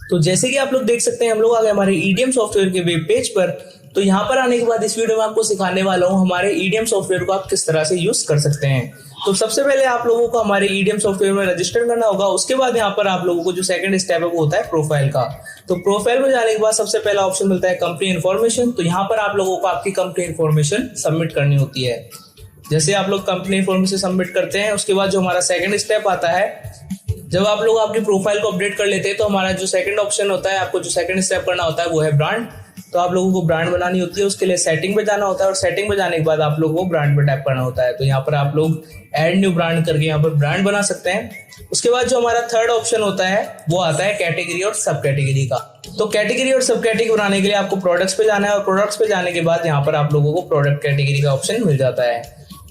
तो जैसे कि आप लोग देख सकते हैं हम लोग आ गए हमारे ईडीएम सॉफ्टवेयर के वेब पेज पर। तो यहाँ पर आने के बाद इस वीडियो में आपको सिखाने वाला हूँ हमारे ईडीएम सॉफ्टवेयर को आप किस तरह से यूज कर सकते हैं। तो सबसे पहले आप लोगों को हमारे ईडीएम सॉफ्टवेयर में रजिस्टर करना होगा। उसके बाद यहाँ पर आप लोगों को जो सेकंड स्टेप है वो होता है प्रोफाइल का। तो प्रोफाइल में जाने के बाद सबसे पहला ऑप्शन मिलता है कंपनी इन्फॉर्मेशन। तो यहाँ पर आप लोगों को आपकी कंपनी इन्फॉर्मेशन सबमिट करनी होती है। जैसे आप लोग कंपनी इन्फॉर्मेशन सबमिट करते हैं उसके बाद जो हमारा सेकंड स्टेप आता है, जब आप लोग आपकी प्रोफाइल को अपडेट कर लेते हैं तो हमारा जो सेकंड ऑप्शन होता है, आपको जो सेकंड स्टेप करना होता है वो है ब्रांड। तो आप लोगों को ब्रांड बनानी होती है, उसके लिए सेटिंग पे जाना होता है और सेटिंग पे जाने के बाद आप लोगों को ब्रांड पे टैप करना होता है। तो यहाँ पर आप लोग ऐड न्यू ब्रांड करके यहाँ पर ब्रांड बना सकते हैं। उसके बाद जो हमारा थर्ड ऑप्शन होता है वो आता है कैटेगरी और सब कैटेगरी का। तो कैटेगरी और सब कैटेगरी बनाने के लिए आपको प्रोडक्ट्स पे जाना है और प्रोडक्ट्स पे जाने के बाद यहाँ पर आप लोगों को प्रोडक्ट कैटेगरी का ऑप्शन मिल जाता है।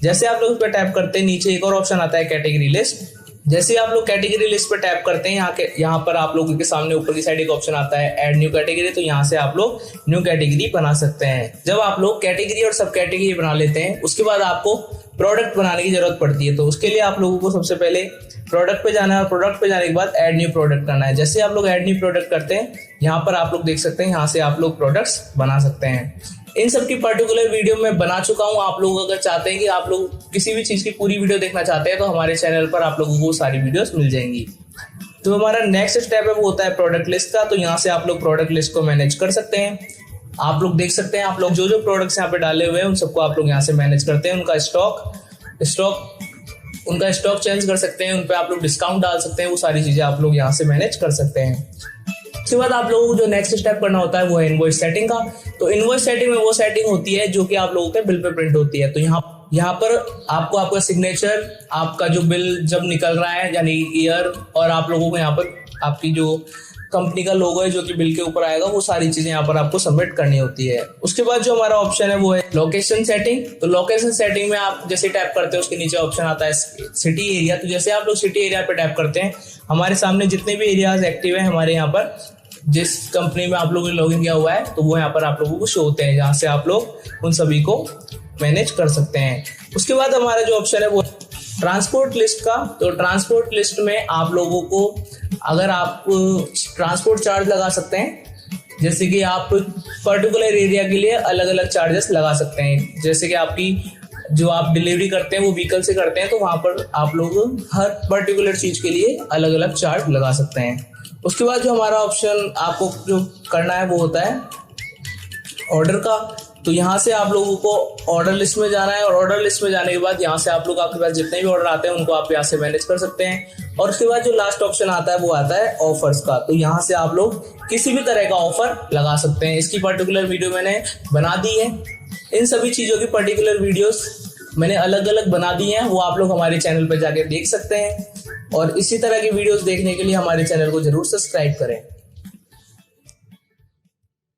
जैसे आप लोग इस पर टैप करते हैं नीचे एक और ऑप्शन आता है कैटेगरी लिस्ट। जैसे आप लोग कैटेगरी लिस्ट पर टैप करते हैं यहाँ पर आप लोगों के सामने ऊपर की साइड एक ऑप्शन आता है ऐड न्यू कैटेगरी। तो यहाँ से आप लोग न्यू कैटेगरी बना सकते हैं। जब आप लोग कैटेगरी और सब कैटेगरी बना लेते हैं उसके बाद आपको प्रोडक्ट बनाने की जरूरत पड़ती है। तो उसके लिए आप लोगों को सबसे पहले प्रोडक्ट पे जाना है और प्रोडक्ट पे जाने के बाद ऐड न्यू प्रोडक्ट करना है। जैसे आप लोग ऐड न्यू प्रोडक्ट करते हैं यहाँ पर आप लोग देख सकते हैं यहाँ से आप लोग प्रोडक्ट्स बना सकते हैं। इन सब की पर्टिकुलर वीडियो मैं बना चुका हूं। आप लोग अगर चाहते हैं कि आप लोग किसी भी चीज की पूरी वीडियो देखना चाहते हैं तो हमारे चैनल पर आप लोगों को सारी वीडियोस मिल जाएंगी। तो हमारा नेक्स्ट स्टेप है वो होता है प्रोडक्ट लिस्ट का। तो यहाँ से आप लोग प्रोडक्ट लिस्ट को मैनेज कर सकते हैं। आप लोग देख सकते हैं आप लोग जो जो प्रोडक्ट्स यहाँ पे डाले हुए हैं उन सबको आप लोग यहाँ से मैनेज करते हैं। उनका स्टॉक चेंज कर सकते हैं, उन पर आप लोग डिस्काउंट डाल सकते हैं, वो सारी चीजें आप लोग यहाँ से मैनेज कर सकते हैं। उसके बाद आप लोगों को जो नेक्स्ट स्टेप करना होता है वो है इनवॉइस सेटिंग का। तो इनवॉइस सेटिंग में वो सेटिंग होती है जो कि आप लोगों के बिल पे प्रिंट होती है। तो यहाँ पर आपको आपका सिग्नेचर, आपका जो बिल जब निकल रहा है यानी ईयर, और आप लोगों को यहाँ पर आपकी जो कंपनी का लोगो है जो कि बिल के ऊपर आएगा, वो सारी चीजें यहाँ पर आपको सबमिट करनी होती है। उसके बाद जो हमारा ऑप्शन है वो है लोकेशन सेटिंग। तो लोकेशन सेटिंग में आप जैसे टैप करते हैं उसके नीचे ऑप्शन आता है सिटी एरिया। तो जैसे आप लोग सिटी एरिया पे टैप करते हैं हमारे सामने जितने भी एरियाज एक्टिव है हमारे यहाँ पर, जिस कंपनी में आप लोगों ने लॉगिन किया हुआ है तो वो यहाँ पर आप लोगों को शो होते हैं, जहाँ से आप लोग उन सभी को मैनेज कर सकते हैं। उसके बाद हमारा जो ऑप्शन है वो ट्रांसपोर्ट लिस्ट का। तो ट्रांसपोर्ट लिस्ट में आप लोगों को अगर आप ट्रांसपोर्ट चार्ज लगा सकते हैं, जैसे कि आप पर्टिकुलर एरिया के लिए अलग अलग चार्जेस लगा सकते हैं। जैसे कि आपकी जो आप डिलीवरी करते हैं वो व्हीकल से करते हैं तो वहां पर आप लोग हर पर्टिकुलर चीज के लिए अलग अलग चार्ज लगा सकते हैं। उसके बाद जो हमारा ऑप्शन आपको जो करना है वो होता है ऑर्डर का। तो यहाँ से आप लोगों को ऑर्डर लिस्ट में जाना है और ऑर्डर लिस्ट में जाने के बाद यहाँ से आप लोग आपके पास जितने भी ऑर्डर आते हैं उनको आप यहाँ से मैनेज कर सकते हैं। और उसके बाद जो लास्ट ऑप्शन आता है वो आता है ऑफर्स का। तो यहाँ से आप लोग किसी भी तरह का ऑफर लगा सकते हैं। इसकी पर्टिकुलर वीडियो मैंने बना दी है। इन सभी चीज़ों की पर्टिकुलर वीडियोस मैंने अलग अलग बना दी हैं, वो आप लोग हमारे चैनल पर जाके देख सकते हैं। और इसी तरह की वीडियोस देखने के लिए हमारे चैनल को जरूर सब्सक्राइब करें।